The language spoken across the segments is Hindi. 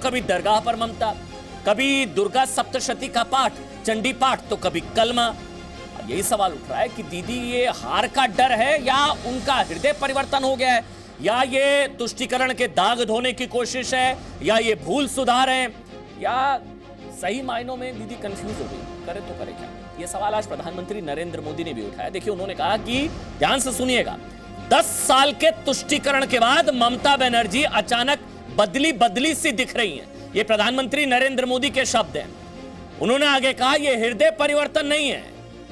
कभी दरगाह पर ममता, कभी दुर्गा सप्तशती का पाठ, चंडी पाठ, तो कभी कलमा। अब यही सवाल उठ रहा है कि दीदी ये हार का डर है या उनका हृदय परिवर्तन हो गया है, या ये तुष्टीकरण के दाग धोने की कोशिश है, या ये भूल सुधार है, या सही मायनों में दीदी कंफ्यूज हो गई, करे तो करे क्या। ये सवाल आज प्रधानमंत्री नरेंद्र मोदी ने भी उठाया। देखिए, उन्होंने कहा कि ध्यान से सुनिएगा, 10 साल के तुष्टीकरण के बाद ममता बनर्जी अचानक बदली सी दिख रही हैं। ये प्रधानमंत्री नरेंद्र मोदी के शब्द हैं। उन्होंने आगे कहा, यह हृदय परिवर्तन नहीं है,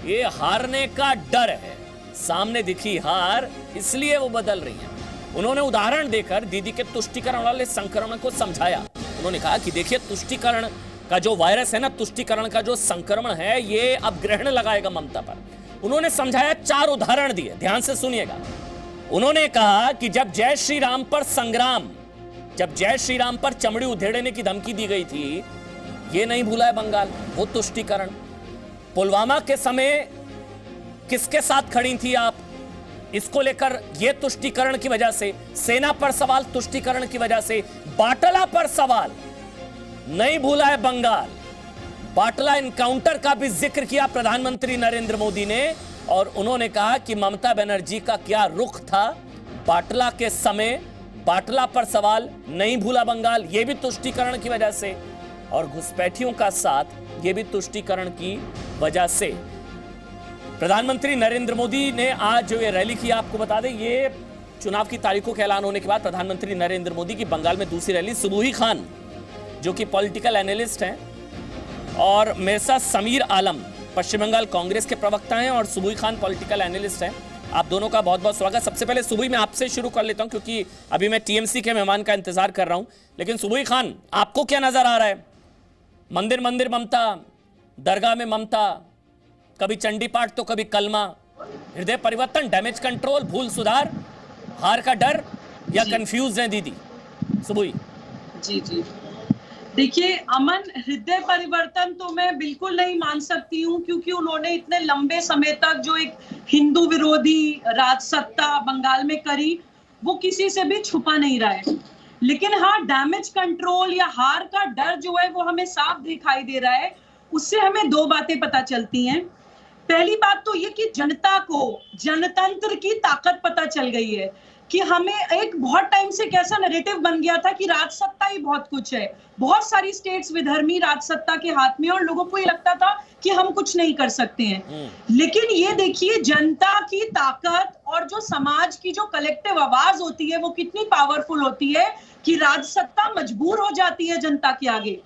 ये हारने का डर है। सामने दिखी हार, इसलिए वो बदल रही हैं। उन्होंने उदाहरण देकर दीदी के तुष्टीकरण वाले संक्रमण को समझाया। उन्होंने कहा कि देखिए, तुष्टीकरण का जो वायरस है ना, तुष्टीकरण का जो संक्रमण है, ये अब ग्रहण लगाएगा ममता पर। उन्होंने समझाया, 4 उदाहरण दिए, ध्यान से सुनिएगा। उन्होंने कहा कि जब जय श्री राम पर संग्राम, जब जय श्री राम पर चमड़ी उधेड़ने की धमकी दी गई थी, ये नहीं भूला है बंगाल, वो तुष्टीकरण। पुलवामा के समय किसके साथ खड़ी थी आप, इसको लेकर ये तुष्टीकरण की वजह से। सेना पर सवाल, तुष्टीकरण की वजह से। बाटला पर सवाल, नहीं भूला है बंगाल। बाटला एनकाउंटर का भी जिक्र किया प्रधानमंत्री नरेंद्र मोदी ने, और उन्होंने कहा कि ममता बनर्जी का क्या रुख था बाटला के समय। बाटला पर सवाल, नहीं भूला बंगाल, यह भी तुष्टीकरण की वजह से। और घुसपैठियों का साथ, यह भी तुष्टीकरण की वजह से। प्रधानमंत्री नरेंद्र मोदी ने आज जो ये रैली की, आपको बता दें, ये चुनाव की तारीखों के ऐलान होने के बाद प्रधानमंत्री नरेंद्र मोदी की बंगाल में दूसरी रैली। सुबुही खान जो कि पॉलिटिकल एनालिस्ट हैं, और मेरे साथ समीर आलम पश्चिम बंगाल कांग्रेस के प्रवक्ता हैं, और सुबुही खान पॉलिटिकल एनालिस्ट हैं। आप दोनों का बहुत बहुत स्वागत। सबसे पहले सुबुही, मैं आपसे शुरू कर लेता हूं क्योंकि अभी मैं टीएमसी के मेहमान का इंतजार कर रहा हूं। लेकिन सुबुही खान, आपको क्या नजर आ रहा है? मंदिर मंदिर ममता, दरगाह में ममता, कभी चंडी पाठ तो कभी कलमा। हृदय परिवर्तन, डैमेज कंट्रोल, भूल सुधार, हार का डर, या कंफ्यूज है दीदी? सुबुही जी जी देखिए अमन, हृदय परिवर्तन तो मैं बिल्कुल नहीं मान सकती हूँ, क्योंकि उन्होंने इतने लंबे समय तक जो एक हिंदू विरोधी राजसत्ता बंगाल में करी, वो किसी से भी छुपा नहीं रहा है। लेकिन हाँ, डैमेज कंट्रोल या हार का डर जो है वो हमें साफ दिखाई दे रहा है। उससे हमें 2 बातें पता चलती हैं। पहली बात तो ये कि जनता को जनतंत्र की ताकत पता चल गई है कि हमें एक बहुत टाइम से कैसा नैरेटिव बन गया था कि राजसत्ता ही बहुत कुछ है, बहुत सारी स्टेट्स विधर्मी राजसत्ता के हाथ में, और लोगों को ये लगता था कि हम कुछ नहीं कर सकते हैं। लेकिन ये देखिए, जनता की ताकत और जो समाज की जो कलेक्टिव आवाज होती है वो कितनी पावरफुल होती है कि राजसत्ता मजबूर हो जाती है जनता के आगे।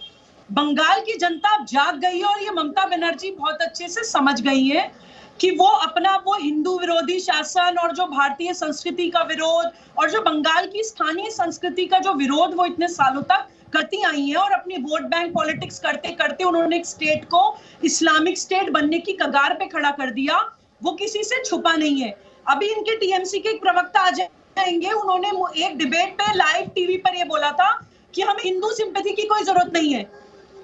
बंगाल की जनता जाग गई है, और ये ममता बनर्जी बहुत अच्छे से समझ गई है कि वो अपना वो हिंदू विरोधी शासन और जो भारतीय संस्कृति का विरोध और जो बंगाल की स्थानीय संस्कृति का जो विरोध वो इतने सालों तक करती आई है, और अपनी वोट बैंक पॉलिटिक्स करते करते उन्होंने एक स्टेट को इस्लामिक स्टेट बनने की कगार पे खड़ा कर दिया। वो किसी से छुपा नहीं है। अभी इनके टीएमसी के एक प्रवक्ता आ जाएंगे, उन्होंने एक डिबेट पे लाइव टीवी पर ये बोला था कि हम हिंदू सिंपैथी की कोई जरूरत नहीं है।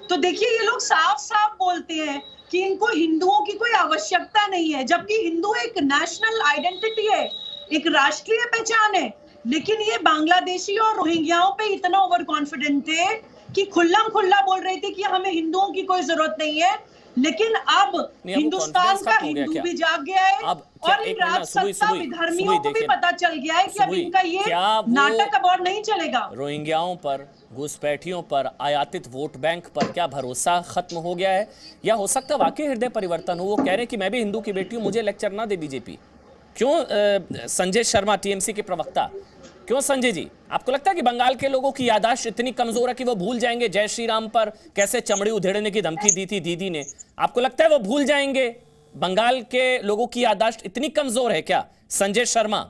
तो देखिए, ये लोग साफ साफ बोलते हैं कि इनको हिंदुओं की कोई आवश्यकता नहीं है, जबकि हिंदू एक नेशनल आइडेंटिटी है, एक राष्ट्रीय पहचान है। लेकिन ये बांग्लादेशी और रोहिंग्याओं पे इतना ओवर कॉन्फिडेंट थे कि खुल्लम खुल्ला बोल रहे थे कि हमें हिंदुओं की कोई जरूरत नहीं है। लेकिन अब हिंदुस्तान का हिंदू भी जाग गया है, और इन राजसत्ता विधर्मियों को भी पता चल गया है कि अब इनका ये नाटक अब और नहीं चलेगा। रोहिंग्याओं पर, घुसपैठियों पर, आयातित वोट बैंक पर क्या भरोसा खत्म हो गया है, या हो सकता है वाकई हृदय परिवर्तन हो? वो कह रहे हैं कि मैं भी हिंदू की बेटी हूं, मुझे लेक्चर ना दे बीजेपी। क्यों संजय शर्मा, टीएमसी के प्रवक्ता, क्यों संजय जी, आपको लगता है कि बंगाल के लोगों की याददाश्त इतनी कमजोर है कि वो भूल जाएंगे जय श्री राम पर कैसे चमड़ी उधेड़ने की धमकी दी थी दीदी ने? आपको लगता है वो भूल जाएंगे? बंगाल के लोगों की याददाश्त इतनी कमजोर है क्या, संजय शर्मा?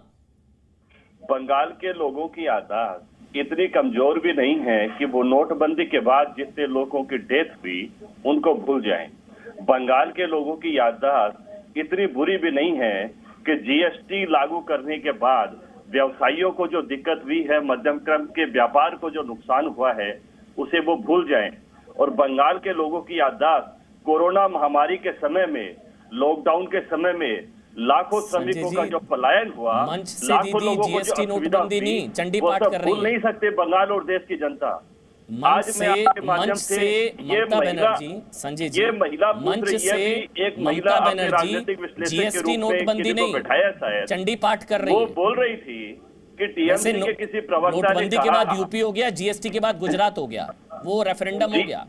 बंगाल के लोगों की याददाश्त इतनी कमजोर भी नहीं है कि वो नोटबंदी के बाद जितने लोगों की डेथ हुई उनको भूल जाएं। बंगाल के लोगों की याददाश्त इतनी बुरी भी नहीं है कि जीएसटी लागू करने के बाद व्यवसायियों को जो दिक्कत हुई है, मध्यम क्रम के व्यापार को जो नुकसान हुआ है, उसे वो भूल जाएं। और बंगाल के लोगों की याददाश्त कोरोना महामारी के समय में, लॉकडाउन के समय में लाखों श्रमिकों का जो पलायन हुआ, लाखों लोगों को जो असुविधा हुई, वो सब भूल नहीं सकते बंगाल और देश की जनता। आज मैं आपके माध्यम से ये ममता महिला बनर्जी, संजय जी, ये महिला पूछ मंच रही है से कि एक महिला ममता अपने बनर्जी राजनीतिक विश्लेषक के जीएसटी रूप में नोटबंदी किसी को नहीं, बैठाया शायद, चंडी पाठ कर रही वो है। बोल रही थी कि वैसे टीएमसी के किसी प्रवक्ता ने नोटबंदी के कहा, बाद यूपी हो गया, जीएसटी के बाद गुजरात हो गया, वो रेफरेंडम हो गया,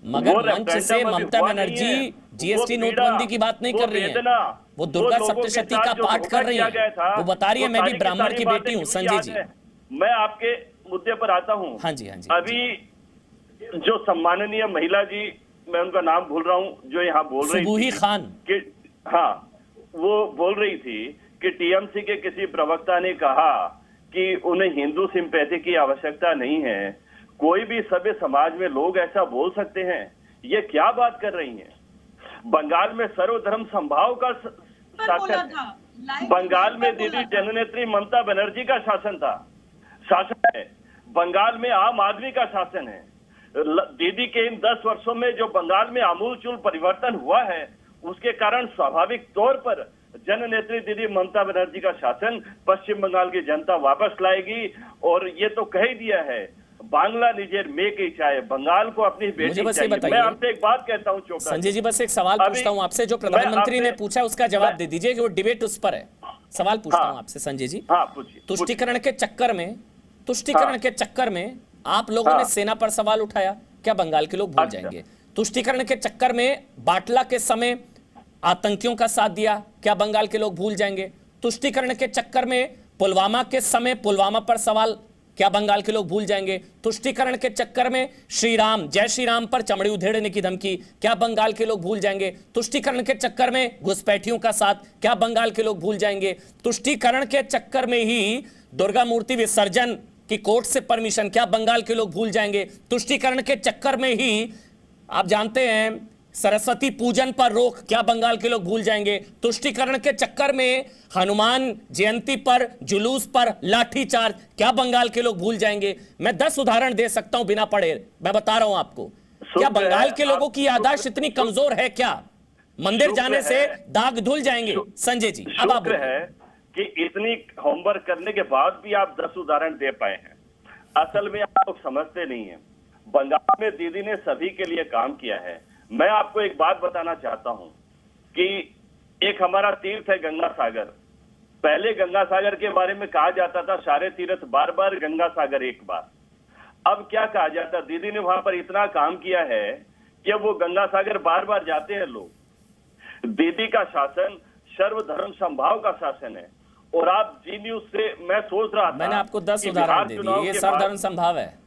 मगर वो मंच से रेफरेंडम अभी ममता हुआ नहीं बनर्जी है। जीएसटी वो पीड़ा, नोटबंदी की बात नहीं वो कर रही है, वेदना, वो दुर्गा लोगों के सप्तशती साथ का जो पाठ धोखा कर रही किया गया था, है, वो बता रही है मैं भी सारी की ब्राह्मण सारी की बातें बेटी हूँ। मुझे संजय याद जी, है। मैं आपके मुद्दे पर आता हूँ। हाँ जी, हाँ जी, अभी जो सम्माननीय महिला जी, मैं उनका नाम भूल रहा हूँ, जो यहाँ बोल रही सुबूही थी खान, कि हाँ, वो बोल रही थी कि टीएमसी के किसी प्रवक्ता ने कहा कि उन्हें हिंदू सिंपैथी की आवश्यकता नहीं है, कोई भी सभ्य समाज में लोग ऐसा बोल सकते हैं, ये क्या बात कर रही हैं? बंगाल में सर्वधर्म समभाव का शासन है। बंगाल में दीदी जननेत्री ममता बनर्जी का शासन है। बंगाल में आम आदमी का शासन है। दीदी के इन 10 वर्षों में जो बंगाल में आमूलचूल परिवर्तन हुआ है, उसके कारण स्वाभाविक तौर पर जननेत्री दीदी ममता बनर्जी का शासन पश्चिम बंगाल की जनता वापस लाएगी। और ये तो कह ही दिया है, बांग्ला निजेर मेक चाहे, बंगाल को अपनी बेटी चाहिए। मैं आपसे एक बात कहता हूँ चोपड़ा संजय जी, बस एक सवाल पूछता हूँ आपसे, जो प्रधानमंत्री ने पूछा उसका जवाब दे दीजिए कि वो डिबेट उस पर है। सवाल पूछता हूँ आपसे संजय जी, तुष्टीकरण के चक्कर में आप लोगों ने सेना पर सवाल उठाया, क्या बंगाल के लोग भूल जाएंगे? तुष्टीकरण के चक्कर में बाटला के समय आतंकियों का साथ दिया, क्या बंगाल के लोग भूल जाएंगे? तुष्टीकरण के चक्कर में पुलवामा के समय पुलवामा पर सवाल, क्या बंगाल के लोग भूल जाएंगे? तुष्टीकरण के चक्कर में जय श्री राम पर चमड़ी उधेड़ने की धमकी, क्या बंगाल के लोग भूल जाएंगे? तुष्टीकरण के चक्कर में घुसपैठियों का साथ, क्या बंगाल के लोग भूल जाएंगे? तुष्टीकरण के चक्कर में ही दुर्गा मूर्ति विसर्जन की कोर्ट से परमिशन, क्या बंगाल के लोग भूल जाएंगे? तुष्टीकरण के चक्कर में ही आप जानते हैं सरस्वती पूजन पर रोक, क्या बंगाल के लोग भूल जाएंगे? तुष्टीकरण के चक्कर में हनुमान जयंती पर जुलूस पर लाठीचार्ज, क्या बंगाल के लोग भूल जाएंगे? मैं 10 उदाहरण दे सकता हूं बिना पढ़े, मैं बता रहा हूं आपको। क्या बंगाल के लोगों की याददाश्त इतनी कमजोर है क्या? मंदिर जाने से दाग धुल जाएंगे? संजय जी, अब आप है कि इतनी होमवर्क करने के बाद भी आप 10 उदाहरण दे पाए हैं। असल में आप लोग समझते नहीं है, बंगाल में दीदी ने सभी के लिए काम किया है। मैं आपको एक बात बताना चाहता हूं कि एक हमारा तीर्थ है गंगा सागर। पहले गंगा सागर के बारे में कहा जाता था सारे तीर्थ बार बार, गंगा सागर एक बार। अब क्या कहा जाता, दीदी ने वहां पर इतना काम किया है कि वो गंगा सागर बार बार जाते हैं लोग। दीदी का शासन सर्वधर्म समभाव का शासन है। और आप जी न्यूज से मैं सोच रहा था, मैंने आपको 10 उदाहरण दे दिए, ये सर्वधर्म समभाव है,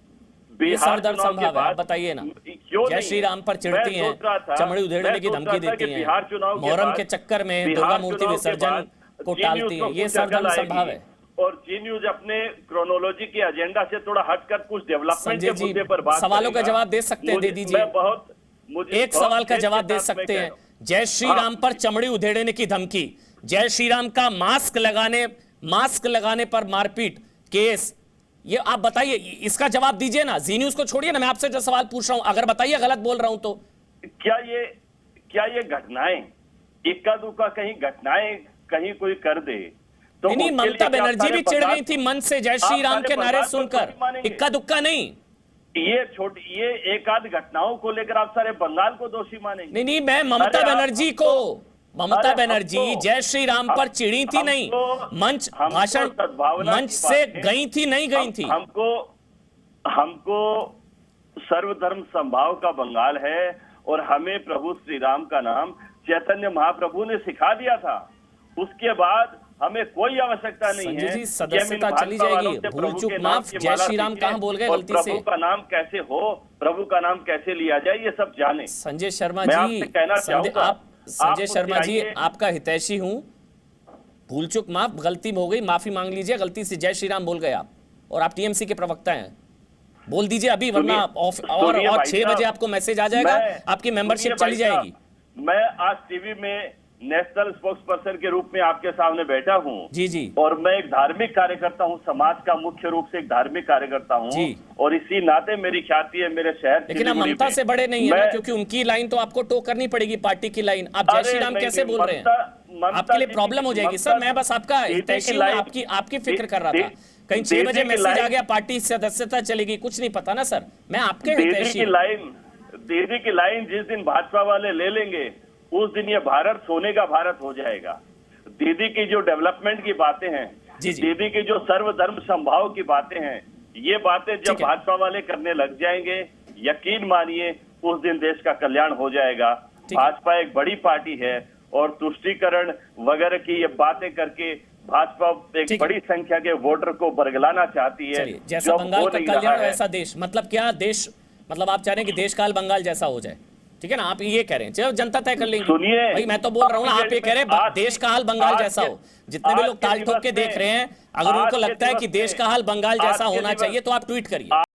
ये सर्वधर्म संभाव है। आप बताइए ना, जय श्री राम पर चिढ़ती हैं, चमड़ी उधेड़ने की धमकी देती हैं, मोहर्रम के चक्कर में दुर्गा मूर्ति विसर्जन को टालती हैं, ये सर्वधर्म संभाव है। और जी न्यूज अपने क्रोनोलॉजी के एजेंडा से थोड़ा हटकर कुछ डेवलपमेंट के मुद्दे पर बात सवालों का जवाब दे सकते हैं, दे दीजिए। एक सवाल का जवाब दे सकते हैं। जय श्री राम पर चमड़ी उधेड़ने की धमकी, जय श्री राम का मास्क लगाने पर मारपीट केस, ये आप बताइए, इसका जवाब दीजिए ना। जी न्यूज को छोड़िए ना, मैं आपसे जो सवाल पूछ रहा हूं, अगर बताइए गलत बोल रहा हूं तो। क्या ये घटनाएं, इक्का दुक्का कहीं घटनाएं कहीं कोई कर दे तो नहीं, ममता बनर्जी भी चिढ़ गई थी मन से जय श्री राम के नारे सुनकर, इक्का दुक्का नहीं। ये एक आध घटनाओं को लेकर आप सारे बंगाल को दोषी मानेंगे? नहीं, मैं ममता बनर्जी जय श्री राम पर चिढ़ी थी नहीं, मंच से गई थी नहीं गई थी। हमको सर्वधर्म समभाव का बंगाल है और हमें प्रभु श्री राम का नाम चैतन्य महाप्रभु ने सिखा दिया था। उसके बाद हमें कोई आवश्यकता नहीं है जी, सदस्यता चली जाएगी, भूल चूक माफ, जय श्री राम कहां बोल गए गलती से, प्रभु का नाम कैसे हो, प्रभु का नाम कैसे लिया जाए, ये सब जाने। संजय शर्मा जी, संजय शर्मा जी, आपका हितैषी हूं, भूल चूक माफ, गलती हो गई, माफी मांग लीजिए, गलती से जय श्री राम बोल गए आप, और आप टीएमसी के प्रवक्ता हैं, बोल दीजिए अभी, वरना और 6 बजे आपको मैसेज आ जाएगा, आपकी मेंबरशिप चली जाएगी। मैं आज टीवी में नेशनल स्पोक्स पर्सन के रूप में आपके सामने बैठा हूं जी, और मैं एक धार्मिक कार्यकर्ता हूं, समाज का मुख्य रूप से एक धार्मिक कार्यकर्ता हूं, और इसी नाते मेरी ख्याति है मेरे शहर। लेकिन आप ममता से बड़े नहीं है ना, क्योंकि उनकी लाइन तो आपको टो करनी पड़ेगी, पार्टी की लाइन। आप जय श्री राम कैसे बोल रहे हैं? आपके लिए प्रॉब्लम हो जाएगी सर, मैं बस आपका हितैषी हूं, आपकी फिक्र कर रहा था। कहीं 6 बजे दीदी की मैसेज आ लाइन- गया पार्टी सदस्यता चलेगी, कुछ नहीं पता ना सर। मैं आपके दीदी हितैषी की हूं। लाइन जिस दिन भाजपा वाले ले लेंगे उस दिन ये भारत सोने का भारत हो जाएगा। दीदी की जो डेवलपमेंट की बातें हैं, जी, जी। दीदी की जो सर्वधर्म संभाव की बातें हैं, ये बातें जब ठीक है। भाजपा वाले करने लग जाएंगे, यकीन मानिए उस दिन देश का कल्याण हो जाएगा। ठीक है। भाजपा एक बड़ी पार्टी है और तुष्टीकरण वगैरह की ये बातें करके भाजपा एक ठीक है। बड़ी संख्या के वोटर को बरगलाना चाहती है। चलिए, जैसा जो बंगाल हो का नहीं रहा कल्याण है। वैसा देश, मतलब क्या देश, मतलब आप चाह रहे हैं कि देश काल बंगाल जैसा हो जाए, ठीक है ना? आप ये कह रहे हैं, चलो जनता तय कर लेंगी। सुनिए, भाई मैं तो बोल रहा हूँ ना, आप ये कह रहे हैं आज- देश का हाल बंगाल आज जैसा के- हो। जितने भी आज लोग के ताल ठोक के दिवस देख में- रहे हैं, अगर आज उनको के लगता है दिवस कि देश में- का हाल बंगाल आज जैसा के होना दिवस- चाहिए तो आप ट्वीट करिए।